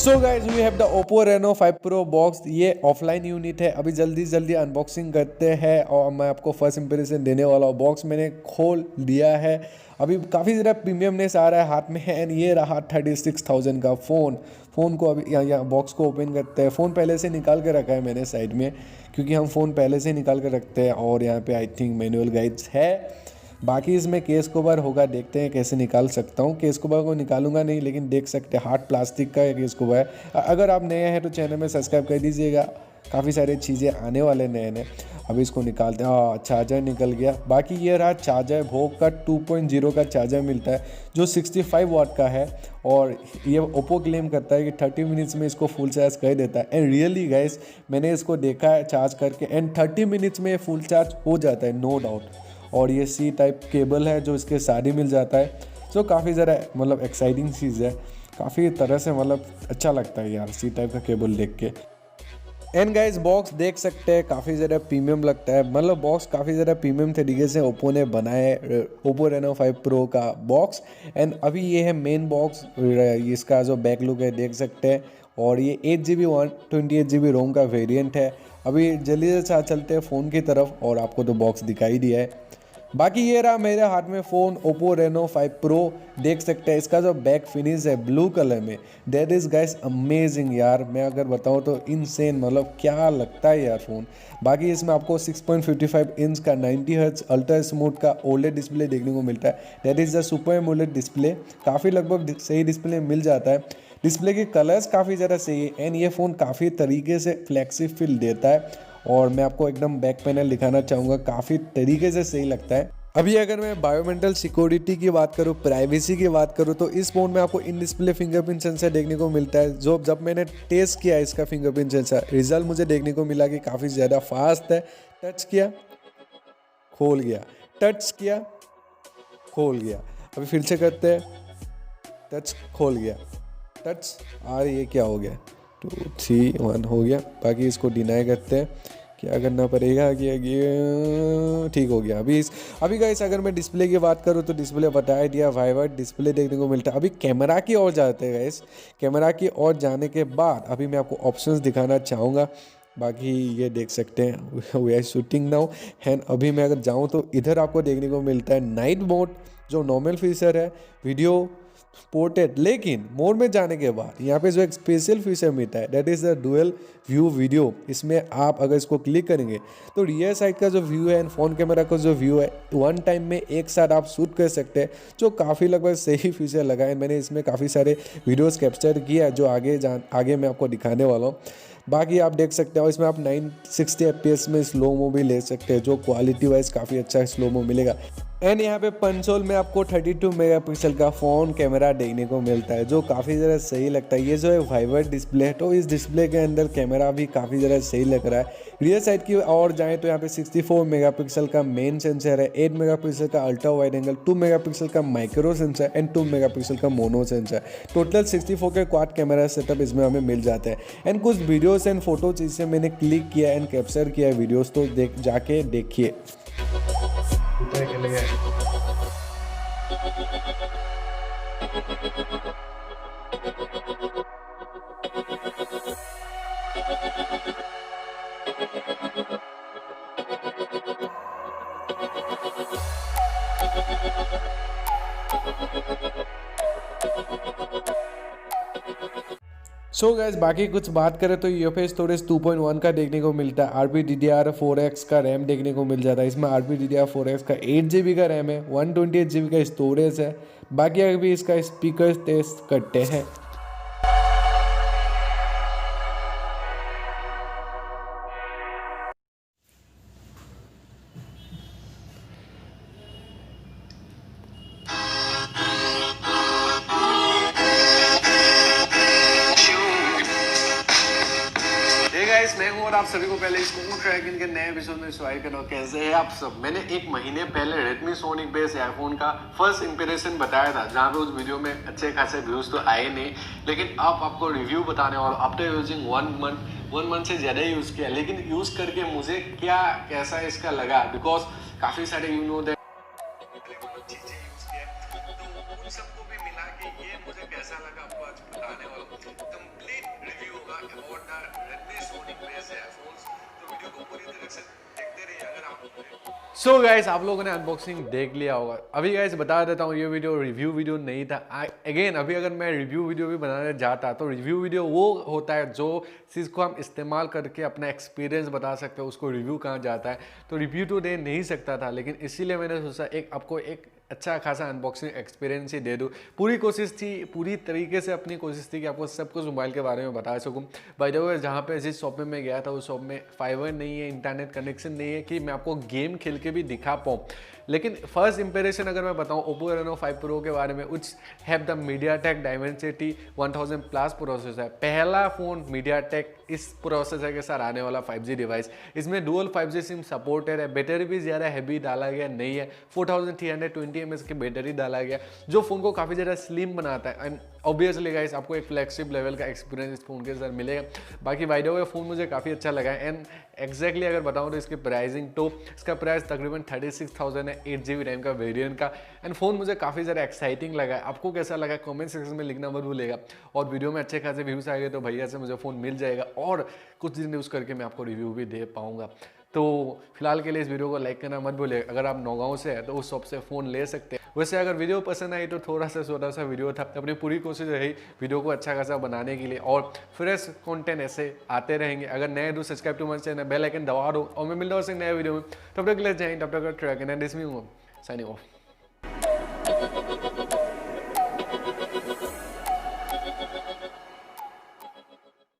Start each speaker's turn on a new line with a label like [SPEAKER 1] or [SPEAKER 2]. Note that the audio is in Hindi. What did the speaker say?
[SPEAKER 1] So guys we have the Oppo Reno 5 Pro box. ये ऑफलाइन यूनिट है। अभी जल्दी जल्दी अनबॉक्सिंग करते हैं और मैं आपको फर्स्ट इंप्रेशन देने वाला हूँ। बॉक्स मैंने खोल दिया है। अभी काफ़ी ज़्यादा प्रीमियमनेस आ रहा है हाथ में है। एंड ये रहा 36,000 का फ़ोन को अभी यहाँ बॉक्स को ओपन करते हैं। फ़ोन पहले से निकाल के रखा है मैंने साइड में, क्योंकि हम फ़ोन पहले से निकाल के रखते हैं। और यहाँ पे आई थिंक मैनुअल गाइड्स है। बाकी इसमें केस कवर होगा, देखते हैं कैसे निकाल सकता हूँ। केस कवर को निकालूंगा नहीं, लेकिन देख सकते हैं हार्ड प्लास्टिक का केस कवर है। अगर आप नए हैं तो चैनल में सब्सक्राइब कर दीजिएगा, काफ़ी सारी चीज़ें आने वाले नए नए। अभी इसको निकालते हैं। हाँ, चार्जर निकल गया। बाकी ये रहा चार्जर। भोग का 2.0 का चार्जर मिलता है जो 65 वाट का है। और ये ओप्पो क्लेम करता है कि 30 मिनट्स में इसको फुल चार्ज कर देता है। एंड रियली गाइस, मैंने इसको देखा है चार्ज करके, एंड 30 मिनट्स में फुल चार्ज हो जाता है, नो डाउट। और ये सी टाइप केबल है जो इसके साथ ही मिल जाता है। सो काफ़ी ज़रा मतलब एक्साइटिंग चीज़ है, काफ़ी तरह से मतलब अच्छा लगता है यार सी टाइप का केबल देख के। एंड गाइस बॉक्स देख सकते हैं, काफ़ी ज़्यादा प्रीमियम लगता है। मतलब बॉक्स काफ़ी ज़्यादा प्रीमियम तरीके से ओप्पो ने बनाया है, ओप्पो रेनो 5 प्रो का बॉक्स। एंड अभी ये है मेन बॉक्स। इसका जो बैक लुक है देख सकते हैं। और ये 8GB 128GB रोम का वेरिएंट है। अभी जल्दी से साथ चलते हैं फ़ोन की तरफ, और आपको तो बॉक्स दिखाई दिया है। बाकी ये रहा मेरे हाथ में फ़ोन ओप्पो रेनो 5 प्रो। देख सकते हैं इसका जो बैक फिनिश है ब्लू कलर में, दैट इज़ गाइस अमेजिंग यार। मैं अगर बताऊं तो इनसेन, मतलब क्या लगता है यार फ़ोन। बाकी इसमें आपको 6.55 इंच का 90 हर्ट्ज अल्ट्रा स्मूथ का ओलेड डिस्प्ले देखने को मिलता है। That is the super AMOLED display. काफ़ी लगभग सही डिस्प्ले मिल जाता है। डिस्प्ले के कलर्स काफ़ी ज़्यादा सही है। एंड ये फ़ोन काफ़ी तरीके से फ्लैक्सी फील देता है। और मैं आपको एकदम बैक पैनल दिखाना चाहूँगा, काफ़ी तरीके से सही लगता है। अभी अगर मैं बायोमेट्रिक सिक्योरिटी की बात करूँ, प्राइवेसी की बात करूँ, तो इस फ़ोन में आपको इन डिस्प्ले फिंगरप्रिंट सेंसर देखने को मिलता है। जो जब मैंने टेस्ट किया इसका फिंगरप्रिंट सेंसर, रिजल्ट मुझे देखने को मिला कि काफ़ी ज़्यादा फास्ट है। टच किया, खोल गया, टच किया, खोल गया। अभी फिर से करते हैं, टच, खोल गया, टच। और ये क्या हो गया, 2 3 1 हो गया। बाकी इसको डिनाई करते हैं, क्या करना पड़ेगा कि ठीक हो गया। अभी गाइस अगर मैं डिस्प्ले की बात करूँ तो डिस्प्ले बता दिया, वाइब्रेट डिस्प्ले देखने को मिलता है। अभी कैमरा की ओर जाते हैं गाइस। कैमरा की ओर जाने के बाद अभी मैं आपको ऑप्शंस दिखाना चाहूँगा। बाकी ये देख सकते हैं we are shooting now. And अभी मैं अगर जाऊँ तो इधर आपको देखने को मिलता है नाइट मोड, जो नॉर्मल फीचर है, वीडियो, पोर्ट्रेट। लेकिन मोड में जाने के बाद यहाँ पे जो एक स्पेशल फीचर मिलता है, that is the dual view video. इसमें आप अगर इसको क्लिक करेंगे तो रियर साइड का जो व्यू है एंड फोन कैमरा का जो व्यू है, वन टाइम में एक साथ आप शूट कर सकते हैं, जो काफ़ी लगभग सही फीचर लगा है। मैंने इसमें काफ़ी सारे वीडियोस कैप्चर किया है, जो आगे मैं आपको दिखाने वाला हूँ। बाकी आप देख सकते हो इसमें आप 960 FPS में स्लो मो भी ले सकते हैं, जो क्वालिटी वाइज काफ़ी अच्छा स्लो मो मिलेगा। एंड यहाँ पे कंसोल में आपको 32 मेगापिक्सल का फ़ोन कैमरा देखने को मिलता है, जो काफ़ी ज़्यादा सही लगता है। ये जो है वाइब्रेट डिस्प्ले है, तो इस डिस्प्ले के अंदर कैमरा भी काफ़ी ज़्यादा सही लग रहा है। रियर साइड की और जाएँ तो यहाँ पे 64 मेगापिक्सल का मेन सेंसर है, 8 मेगापिक्सल का अल्ट्रा वाइड एंगल, 2 मेगापिक्सल का माइक्रो सेंसर एंड 2 मेगापिक्सल का मोनो सेंसर। टोटल 64 के क्वाड कैमरा सेटअप इसमें हमें मिल जाते हैं। एंड कुछ वीडियोस एंड फोटोज इससे मैंने क्लिक किया एंड कैप्चर किया है वीडियोस, तो जाके देखिए। सो गैस बाकी कुछ बात करें तो यूएफएस स्टोरेज 2.1 का देखने को मिलता है। RPDDR4X का रैम देखने को मिल जाता है। इसमें RPDDR4X का 8GB का रैम है, 128GB का स्टोरेज है। बाकी अभी इसका स्पीकर टेस्ट करते हैं। मैं हूं और आप सभी को पहले स्कूल ट्रैकिंग के नए एपिसोड में स्वागत करता हूं। कैसे हैं आप सब। मैंने एक महीने पहले Redmi सोनिक बेस एयरफोन का फर्स्ट इंप्रेशन बताया था, जहां पे उस वीडियो में अच्छे खासे व्यूज तो आए नहीं, लेकिन अब आपको रिव्यू बताने वाला। आफ्टर यूजिंग 1 मंथ से ज्यादा यूज किया, लेकिन यूज करके मुझे क्या कैसा इसका लगा, बिकॉज काफी सारे यू नो दैट चीजें यूज किया, तो उन सबको भी मिला के ये मुझे कैसा लगा आपको आज बताने वाला हूँ। कंप्लीट सो गाइस, आप लोगों ने अनबॉक्सिंग देख लिया होगा। अभी गाइस बता देता हूँ, ये वीडियो रिव्यू वीडियो नहीं था। अगेन अभी अगर मैं रिव्यू वीडियो भी बनाने जाता तो रिव्यू वीडियो वो होता है जो चीज़ को हम इस्तेमाल करके अपना एक्सपीरियंस बता सकते हैं, उसको रिव्यू कहाँ जाता है। तो रिव्यू तो दे नहीं सकता था, लेकिन इसीलिए मैंने सोचा आपको एक अच्छा खासा अनबॉक्सिंग एक्सपीरियंस ही दे दूँ। पूरी कोशिश थी, पूरी तरीके से अपनी कोशिश थी कि आपको सब कुछ मोबाइल के बारे में बता सकूँ। बाय द वे, जहाँ पे जिस शॉप में मैं गया था उस शॉप में फाइबर नहीं है, इंटरनेट कनेक्शन नहीं है कि मैं आपको गेम खेल के भी दिखा पाऊँ। लेकिन फर्स्ट इंप्रेशन अगर मैं बताऊँ Oppo Reno 5 Pro के बारे में, which have the Mediatek Dimentsy 1000 plus processor है। पहला फ़ोन Mediatek इस प्रोसेसर के साथ आने वाला 5G डिवाइस। इसमें डुअल 5G सिम सपोर्टेड है। बैटरी भी ज़्यादा हैवी डाला गया नहीं है, 4320 mAh की बैटरी डाला गया, जो फ़ोन को काफ़ी ज़्यादा स्लिम बनाता है। एंड ऑब्वियसली गाइस, आपको एक फ्लैगशिप लेवल का एक्सपीरियंस इस फोन के साथ मिलेगा। बाकी बाय द वे, फ़ोन मुझे काफ़ी अच्छा लगा है। एंड एग्जैक्टली अगर बताऊँ तो इसकी प्राइसिंग, तो इसका प्राइस तकरीबन 36,000 है, 8GB रैम का वेरिएंट का। एंड फ़ोन मुझे काफ़ी ज़्यादा एक्साइटिंग लगा है। आपको कैसा लगा कमेंट सेक्शन में लिखना मत भूलिएगा। और वीडियो में अच्छे खासे व्यूज़ आ गए तो भैया से मुझे फ़ोन मिल जाएगा और कुछ दिन यूज़ करके मैं आपको रिव्यू भी दे पाऊँगा। तो फिलहाल के लिए इस वीडियो को लाइक करना मत भूलिएगा। अगर आप नौगांव से हैं तो उस शॉप से फ़ोन ले सकते हैं। वैसे अगर वीडियो पसंद आई तो थोड़ा सा वीडियो था, अपनी पूरी कोशिश रही वीडियो को अच्छा खासा बनाने के लिए, और फ्रेश कंटेंट ऐसे आते रहेंगे। अगर नए तो subscribe to my channel, bell icon दबा दो, और मैं मिलता हूँ नए वीडियो में। तब तक ले जाएँ, तब तक track and this me signing off.